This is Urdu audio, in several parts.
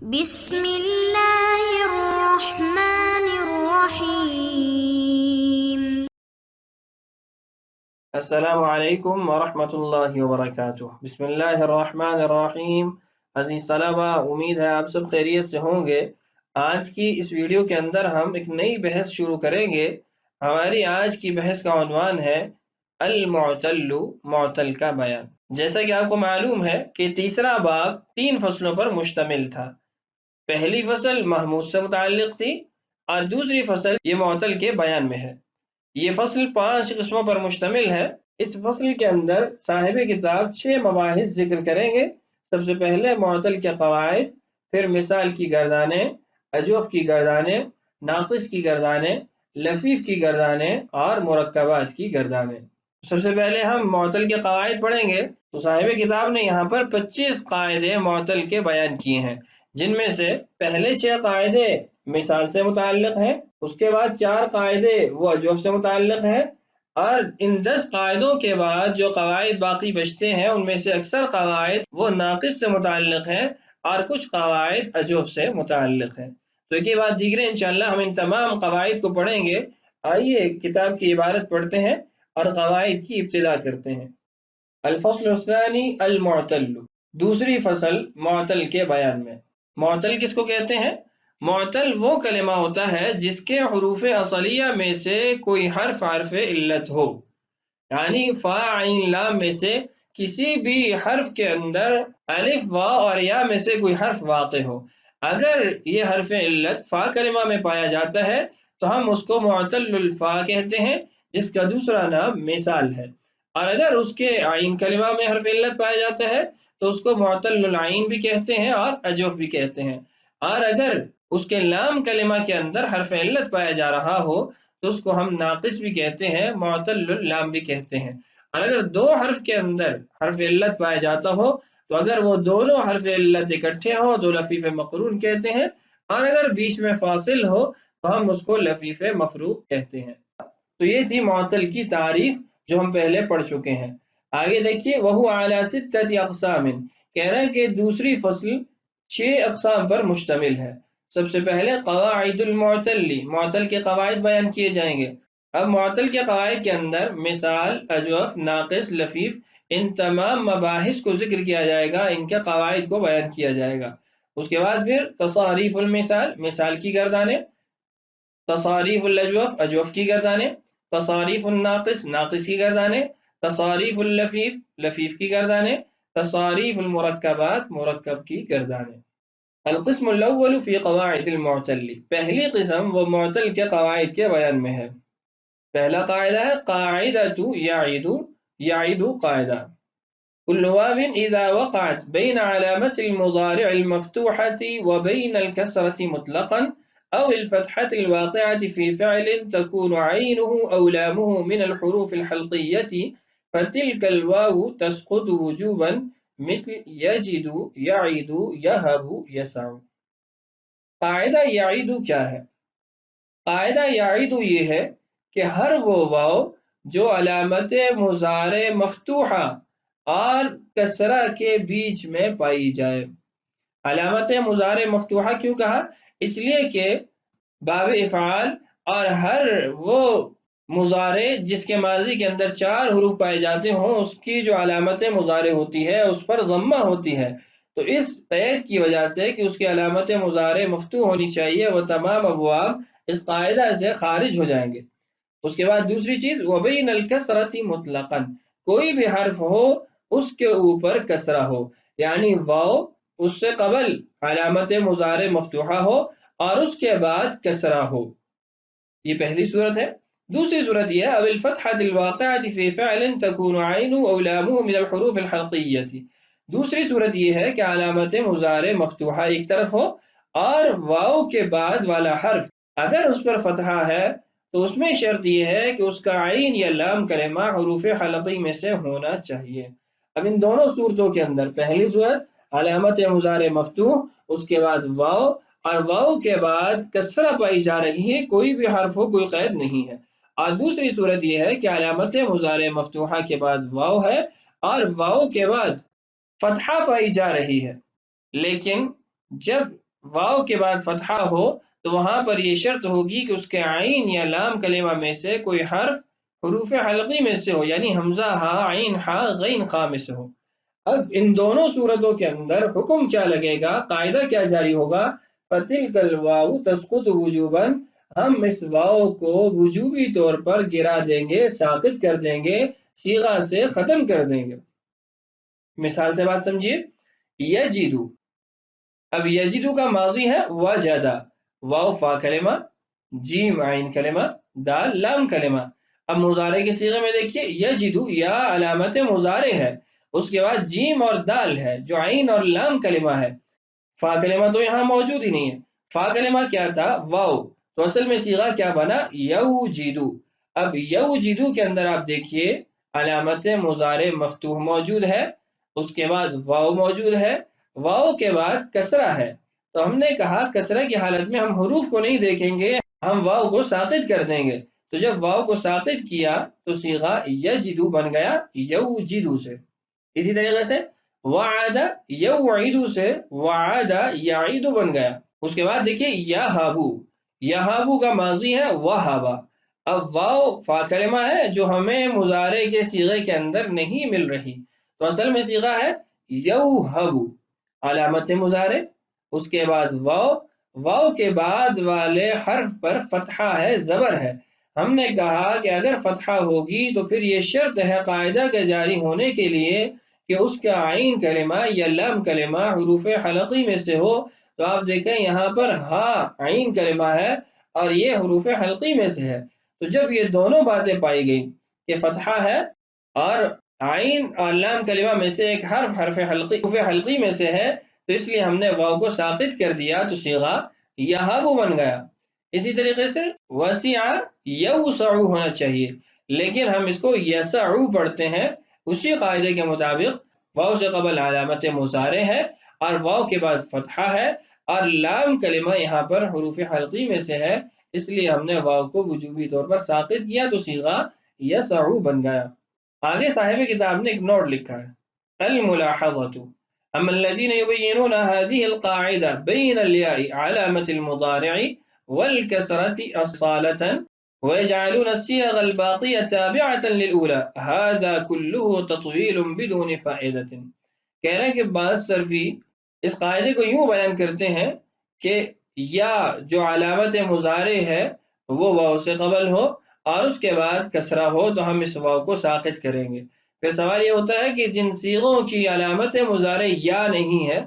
بسم اللہ الرحمن الرحیم۔ السلام علیکم ورحمۃ اللہ وبرکاتہ۔ بسم اللہ الرحمن الرحیم۔ عزیز طلبہ، امید ہے آپ سب خیریت سے ہوں گے۔ آج کی اس ویڈیو کے اندر ہم ایک نئی بحث شروع کریں گے۔ ہماری آج کی بحث کا عنوان ہے المعتل، معتل کا بیان۔ جیسا کہ آپ کو معلوم ہے کہ تیسرا باب 3 فصلوں پر مشتمل تھا۔ پہلی فصل محمود سے متعلق تھی اور دوسری فصل یہ معتل کے بیان میں ہے۔ یہ فصل 5 قسموں پر مشتمل ہے۔ اس فصل کے اندر صاحب کتاب 6 مباحث ذکر کریں گے۔ سب سے پہلے معتل کے قواعد، پھر مثال کی گردانیں، اجوف کی گردانیں، ناقص کی گردانیں، لفیف کی گردانیں اور مرکبات کی گردانیں۔ سب سے پہلے ہم معتل کے قواعد پڑھیں گے۔ تو صاحب کتاب نے یہاں پر 25 قاعدے معتل کے بیان کیے ہیں، جن میں سے پہلے 6 قاعدے مثال سے متعلق ہیں، اس کے بعد 4 قاعدے وہ اجوف سے متعلق ہیں، اور ان 10 قاعدوں کے بعد جو قواعد باقی بچتے ہیں ان میں سے اکثر قواعد وہ ناقص سے متعلق ہیں اور کچھ قواعد اجوف سے متعلق ہیں۔ تو ایک کے بعد دیگرے انشاءاللہ ہم ان تمام قواعد کو پڑھیں گے۔ آئیے کتاب کی عبارت پڑھتے ہیں اور قواعد کی ابتدا کرتے ہیں۔ الفصل الثانی المعتل، دوسری فصل معتل کے بیان میں۔ معتل کس کو کہتے ہیں؟ معتل وہ کلمہ ہوتا ہے جس کے حروف اصلیہ میں سے کوئی حرف علت ہو، یعنی فا عین لام میں سے کسی بھی حرف کے اندر الف واو اور یا میں سے کوئی حرف واقع ہو۔ اگر یہ حرف علت فا کلمہ میں پایا جاتا ہے تو ہم اس کو معتل الفا کہتے ہیں، جس کا دوسرا نام مثال ہے، اور اگر اس کے عین کلمہ میں حرف علت پایا جاتا ہے تو اس کو معتل العین بھی کہتے ہیں اور اجوف بھی کہتے ہیں، اور اگر اس کے لام کلمہ کے اندر حرف علت پایا جا رہا ہو تو اس کو ہم ناقص بھی کہتے ہیں، معتل اللام بھی کہتے ہیں۔ اور اگر 2 حرف کے اندر حرف علت پایا جاتا ہو تو اگر وہ دونوں حرف علت اکٹھے ہوں تو لفیف مقرون کہتے ہیں، اور اگر بیچ میں فاصل ہو تو ہم اس کو لفیف مفروق کہتے ہیں۔ تو یہ تھی معتل کی تعریف جو ہم پہلے پڑھ چکے ہیں۔ آگے دیکھیے، وَهُوَ عَلَى 6 أَقْسَامٍ، کہہ رہے ہیں کہ دوسری فصل 6 اقسام پر مشتمل ہے۔ سب سے پہلے قواعد المعتل، معتل کے قواعد بیان کیے جائیں گے۔ اب معتل کے قواعد کے اندر مثال، اجوف، ناقص، لفیف، ان تمام مباحث کو ذکر کیا جائے گا، ان کے قواعد کو بیان کیا جائے گا۔ اس کے بعد پھر تصاریف المثال، مثال کی گردانیں، تصاریف الاجوف، اجوف کی گردانیں، تصاریف الناقص، ناقص کی گردانیں، تصاریف اللفیف، لفیف کی گردانیں، تصاریف المرکبات، مرکب کی گردانیں۔ القسم الاول فی قواعد المعتل، پہلی قسم وہ معتل کے قواعد کے بیان میں ہے۔ پہلا قاعدہ ہے قاعدۃ یعید، یعید قاعدہ، كل واو إذا وقعت بين علامة المضارع المفتوحة وبين الكسرة مطلقا أو الفتحة الواقعة في فعل تكون عينه أو لامه من الحروف الحلقية فتلك الواو تسقط وجوبا، مثل یجد، یعید، یہب، یسع۔ قاعدہ یعید کیا ہے؟ قاعدہ یعید یہ ہے کہ ہر وہ واو جو علامت مضارع مفتوحہ اور کسرہ کے بیچ میں پائی جائے۔ علامت مضارع مفتوحہ کیوں کہا؟ اس لیے کہ باب افعال اور ہر وہ مضارع جس کے ماضی کے اندر 4 حروف پائے جاتے ہوں اس کی جو علامت مضارع ہوتی ہے اس پر ضمہ ہوتی ہے، تو اس قید کی وجہ سے کہ اس کی علامت مضارع مفتوح ہونی چاہیے وہ تمام ابواب اس قاعدہ سے خارج ہو جائیں گے۔ اس کے بعد دوسری چیز وبین الکسرۃ مطلقا، کوئی بھی حرف ہو اس کے اوپر کسرہ ہو، یعنی واو اس سے قبل علامت مضارع مفتوحہ ہو اور اس کے بعد کسرہ ہو، یہ پہلی صورت ہے۔ دوسری صورت یہ ہے اب الفتحۃ الواقعۃ فی فعل تکون عین او لامہ من الحروف الحلقیۃ، دوسری صورت یہ ہے کہ علامت مضارع مفتوحہ ایک طرف ہو اور واو کے بعد والا حرف اگر اس پر فتحہ ہے تو اس میں شرط یہ ہے کہ اس کا عین یا لام کلمہ حروف حلقی میں سے ہونا چاہیے۔ اب ان دونوں صورتوں کے اندر پہلی صورت علامت مضارع مفتوح، اس کے بعد واو، اور واو کے بعد کسرہ پائی جا رہی ہے، کوئی بھی حرف ہو کوئی قید نہیں ہے، اور دوسری صورت یہ ہے کہ علامت مضارع مفتوحہ کے بعد واو ہے اور واو کے بعد فتحہ پائی جا رہی ہے، لیکن جب واو کے بعد فتحہ ہو تو وہاں پر یہ شرط ہوگی کہ اس کے عین یا لام کلمہ میں سے کوئی حرف حروف حلقی میں سے ہو، یعنی حمزہ ہا، عین ہا، غین خا میں سے ہو۔ اب ان دونوں صورتوں کے اندر حکم کیا لگے گا، قاعدہ کیا جاری ہوگا؟ فَتِلْكَ الْوَاوُ تَسْقُطُ وُجُوبًا، ہم اس واو کو وجوبی طور پر گرا دیں گے، ساقط کر دیں گے، صیغہ سے ختم کر دیں گے۔ مثال سے بات سمجھیے، یجدو، اب یجدو کا ماضی ہے وجدہ، واو فا کلمہ، جیم عین کلمہ، دال لام کلمہ۔ اب مضارع کے صیغے میں دیکھیے، یجدو یا علامت مضارع ہے، اس کے بعد جیم اور دال ہے جو عین اور لام کلمہ ہے، فا کلمہ تو یہاں موجود ہی نہیں ہے۔ فا کلمہ کیا تھا؟ واو، تو اصل میں صیغہ کیا بنا؟ یوجدو۔ اب یوجدو کے اندر آپ دیکھیے علامت مضارع مفتوح موجود ہے، اس کے بعد واو موجود ہے، واو کے بعد کسرہ ہے۔ تو ہم نے کہا کسرہ کی حالت میں ہم حروف کو نہیں دیکھیں گے، ہم واو کو ساقط کر دیں گے۔ تو جب واو کو ساقط کیا تو صیغہ یجدو بن گیا یوجدو سے۔ اسی طریقے سے وعد یوعد سے وعد یعید بن گیا۔ اس کے بعد دیکھیے یہابو، یہابو کا ماضی ہے وہابا۔ اب واو فا کلمہ ہے جو ہمیں مضارع کے صیغے کے اندر نہیں مل رہی، تو اصل میں صیغہ ہے یوہبو، علامت مضارع، اس کے بعد واو، واو کے بعد والے حرف پر فتحہ ہے، زبر ہے۔ ہم نے کہا کہ اگر فتحہ ہوگی تو پھر یہ شرط ہے قاعدہ کے جاری ہونے کے لیے کہ اس کا عین کلمہ یا لام کلمہ حروف حلقی میں سے ہو۔ تو آپ دیکھیں یہاں پر ہا عین کلمہ ہے اور یہ حروف حلقی میں سے ہے، تو جب یہ دونوں باتیں پائی گئی کہ فتحہ ہے اور عین اور لام کلمہ میں سے ایک حرف حروف حلقی میں سے ہے، تو اس لیے ہم نے واو کو ساقط کر دیا، تو صیغہ یہابو بن گیا۔ اسی طریقے سے وسع یوسع ہونا چاہیے، لیکن ہم اس کو یسع پڑھتے ہیں، اسی قاعدے کے مطابق واو سے قبل علامت مضارع ہے اور واو کے بعد فتحہ ہے اور لام کلمہ یہاں پر حروف حلقی میں سے ہے، اس لیے ہم نے واو کو وجوبی طور پر ساقط کیا، تو صیغہ یسع بن گیا۔ آگے صاحب کتاب نے ایک نوٹ لکھا ہے، الملاحظۃ، اما الذين يبينون هذه القاعدة بين الياء علامة المضارع والكسرة أصالة ويجعلون الصيغ الباقية تابعة للأولى، هذا كله تطويل بدون فائدة۔ کہہ رہے ہیں کہ بعض صرفی اس قاعدے کو یوں بیان کرتے ہیں کہ یا جو علامت مضارع ہے وہ واو سے قبل ہو اور اس کے بعد کسرہ ہو تو ہم اس واو کو ساقط کریں گے۔ پھر سوال یہ ہوتا ہے کہ جن صیغوں کی علامت مضارع یا نہیں ہے،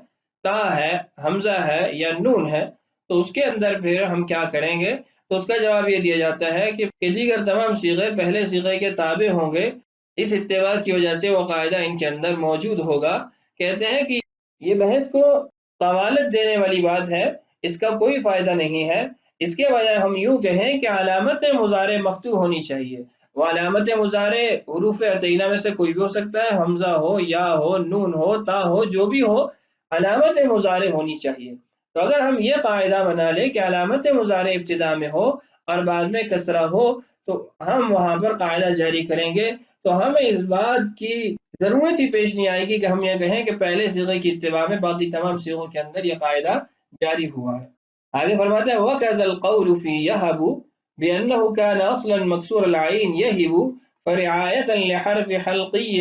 تا ہے، حمزہ ہے یا نون ہے، تو اس کے اندر پھر ہم کیا کریں گے؟ تو اس کا جواب یہ دیا جاتا ہے کہ دیگر تمام صیغے پہلے صیغے کے تابع ہوں گے، اس اتباع کی وجہ سے وہ قاعدہ ان کے اندر موجود ہوگا۔ کہتے ہیں کہ یہ بحث کو طوالت دینے والی بات ہے، اس کا کوئی فائدہ نہیں ہے، اس کے بجائے ہم یوں کہیں کہ علامت مضارع مفتوح ہونی چاہیے۔ وہ علامت مضارع حروف عطینہ میں سے کوئی بھی ہو سکتا ہے، حمزہ ہو، یا ہو، نون ہو، تا ہو، جو بھی ہو، علامت مضارع ہونی چاہیے۔ تو اگر ہم یہ قاعدہ بنا لیں کہ علامت مضارع ابتدا میں ہو اور بعد میں کسرہ ہو تو ہم وہاں پر قاعدہ جاری کریں گے، تو ہمیں اس بات کی ضرورت ہی پیش نہیں آئے گی کہ ہم یہ کہیں کہ پہلے صیغے کی اتباع میں باقی تمام صیغوں کے اندر یہ قاعدہ جاری ہوا ہے۔ آگے فرماتے ہیں وَكَذَا الْقَوْلُ فِي يَهَبُ بِأَنَّهُ كَانَ أَصْلًا مَكْسُورَ الْعَيْنِ يَهِبُ فَرِعَايَةً لِحَرْفِ حَلْقِيٍّ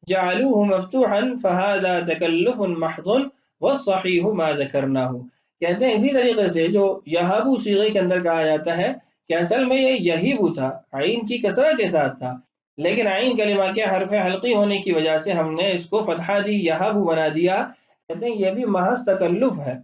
جَعَلُوهُ مَفْتُوحًا فَهَذَا تَكَلُّفٌ مَحْضٌ وَالصَّحِيحُ مَا ذَكَرْنَاهُ۔ کہتے ہیں اسی طریقے سے جو یہابو صیغے کے اندر کہا جاتا ہے کہ اصل میں یہ یہیبو تھا، عین کی کسرہ کے ساتھ تھا، لیکن عین کلمہ کے حرف حلقی ہونے کی وجہ سے ہم نے اس کو فتحہ دی، یہابو بنا دیا۔ کہتے ہیں یہ بھی محض تکلف ہے۔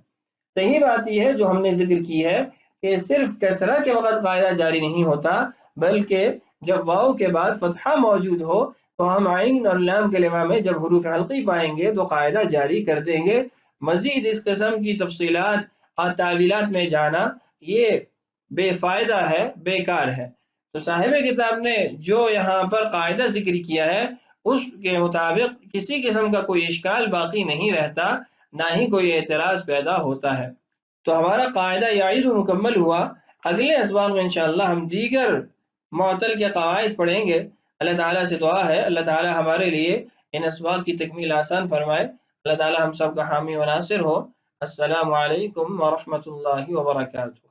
صحیح بات یہ ہے جو ہم نے ذکر کی ہے کہ صرف کسرہ کے وقت قاعدہ جاری نہیں ہوتا، بلکہ جب واو کے بعد فتحہ موجود ہو تو ہم عین اور لام کلمہ میں جب حروف حلقی پائیں گے تو قاعدہ جاری کر دیں گے۔ مزید اس قسم کی تفصیلات اور تعویلات میں جانا یہ بے فائدہ ہے، بیکار ہے۔ تو صاحب کتاب نے جو یہاں پر قاعدہ ذکر کیا ہے اس کے مطابق کسی قسم کا کوئی اشکال باقی نہیں رہتا، نہ ہی کوئی اعتراض پیدا ہوتا ہے۔ تو ہمارا قاعدہ یعید مکمل ہوا۔ اگلے اسباق میں انشاءاللہ ہم دیگر معطل کے قواعد پڑھیں گے۔ اللہ تعالیٰ سے دعا ہے اللہ تعالیٰ ہمارے لیے ان اسباق کی تکمیل آسان فرمائے۔ اللہ تعالیٰ ہم سب کا حامی و ناصر ہو۔ السلام علیکم ورحمۃ اللہ وبرکاتہ.